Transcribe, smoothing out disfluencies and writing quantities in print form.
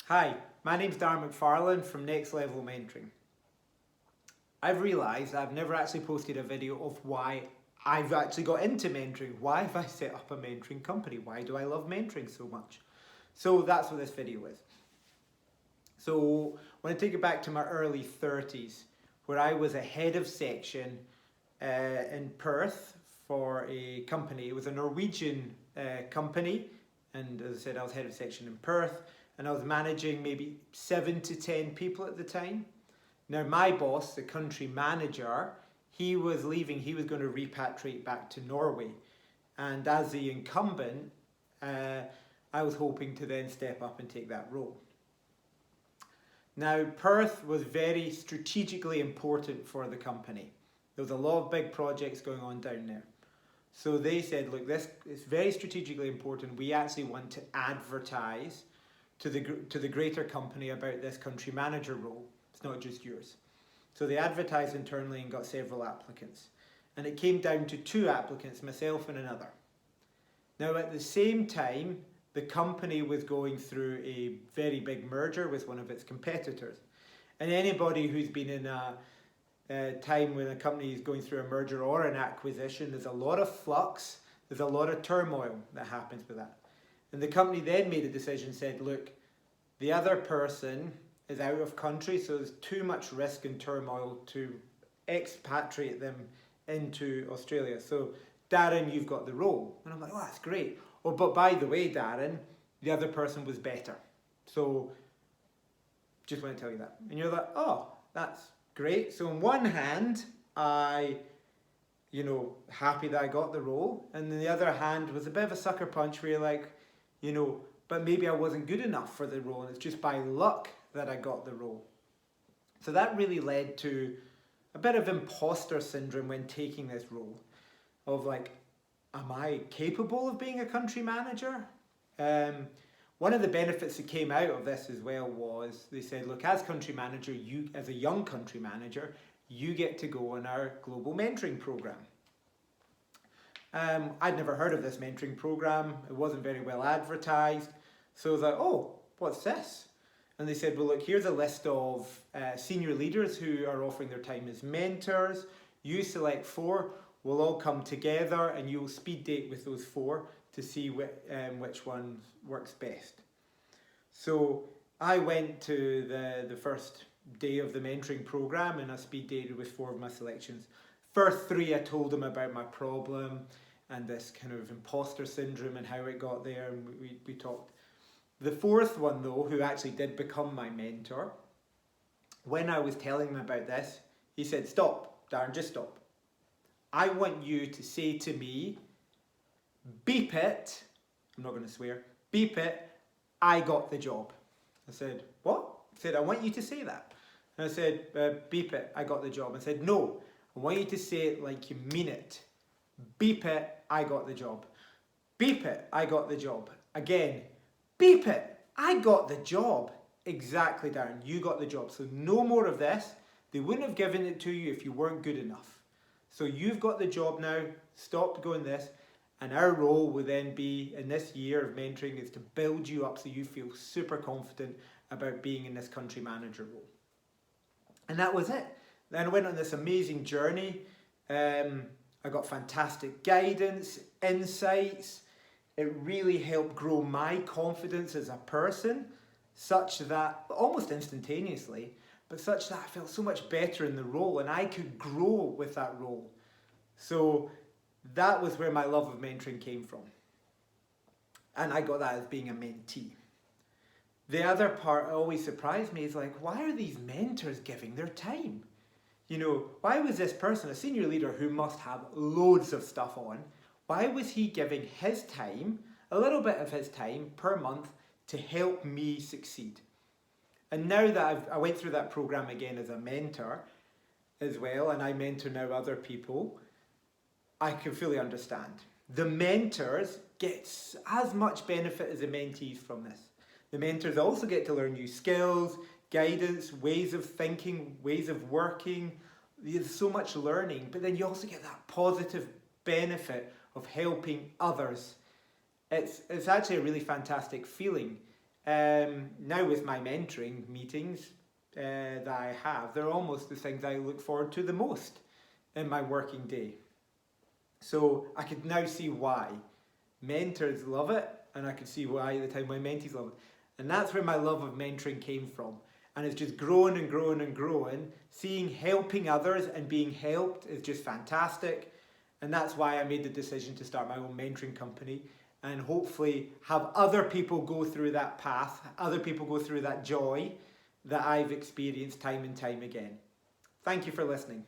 Hi, my name's Darren McFarlane from Next Level Mentoring. I've realised I've never actually posted a video of why I've actually got into mentoring. Why have I set up a mentoring company? Why do I love mentoring so much? So that's what this video is. So I want to take it back to my early 30s where I was a head of section in Perth for a company. It was a Norwegian company, and as I said, I was head of section in Perth, and I was managing maybe 7 to 10 people at the time. Now my boss, the country manager, he was leaving, he was going to repatriate back to Norway, and as the incumbent, I was hoping to then step up and take that role. Now Perth was very strategically important for the company. There was a lot of big projects going on down there. So they said, look, this is very strategically important. We actually want to advertise to the greater company about this country manager role. It's not just yours. So they advertised internally and got several applicants. And it came down to 2 applicants, myself and another. Now at the same time, the company was going through a very big merger with one of its competitors. And anybody who's been in a time when a company is going through a merger or an acquisition, there's a lot of flux, there's a lot of turmoil that happens with that. And the company then made a decision, said, look, the other person is out of country, so there's too much risk and turmoil to expatriate them into Australia. So Darren, you've got the role. And I'm like, oh, that's great. Oh, but by the way, Darren, the other person was better. So just want to tell you that. And you're like, oh, that's great. So on one hand, happy that I got the role. And on the other hand was a bit of a sucker punch where you're like, but maybe I wasn't good enough for the role. And it's just by luck that I got the role. So that really led to a bit of imposter syndrome when taking this role of like, am I capable of being a country manager? One of the benefits that came out of this as well was they said, look, as country manager, you as a young country manager, you get to go on our global mentoring program. I'd never heard of this mentoring program. It wasn't very well advertised. So I was like, oh, what's this? And they said, well, look, here's a list of senior leaders who are offering their time as mentors. You select 4. We'll all come together and you'll speed date with those 4 to see which one works best. So I went to the first day of the mentoring program and I speed dated with 4 of my selections. First 3 I told them about my problem and this kind of imposter syndrome and how it got there, and we talked. The 4th one though, who actually did become my mentor, when I was telling him about this, he said, stop, Darren, just stop. I want you to say to me, beep it, I'm not going to swear, beep it, I got the job. I said, what? He said, I want you to say that. And I said, beep it, I got the job. I said, no, I want you to say it like you mean it. Beep it, I got the job. Beep it, I got the job. Again, beep it, I got the job. Exactly, Darren, you got the job. So no more of this. They wouldn't have given it to you if you weren't good enough. So you've got the job now, stop doing this. And our role will then be, in this year of mentoring, is to build you up so you feel super confident about being in this country manager role. And that was it. Then I went on this amazing journey. I got fantastic guidance, insights. It really helped grow my confidence as a person, such that, almost instantaneously, but such that I felt so much better in the role and I could grow with that role. So that was where my love of mentoring came from. And I got that as being a mentee. The other part that always surprised me is like, why are these mentors giving their time? Why was this person, a senior leader who must have loads of stuff on, why was he giving his time, a little bit of his time per month to help me succeed? And now that I went through that program again as a mentor as well, and I mentor now other people, I can fully understand. The mentors get as much benefit as the mentees from this. The mentors also get to learn new skills, guidance, ways of thinking, ways of working. There's so much learning, but then you also get that positive benefit of helping others. It's actually a really fantastic feeling. now with my mentoring meetings that I have, they're almost the things I look forward to the most in my working day. So I could now see why mentors love it, and I could see why at the time my mentees love it. And that's where my love of mentoring came from. And it's just grown and grown and grown. Seeing helping others and being helped is just fantastic. And that's why I made the decision to start my own mentoring company and hopefully have other people go through that path, other people go through that joy that I've experienced time and time again. Thank you for listening.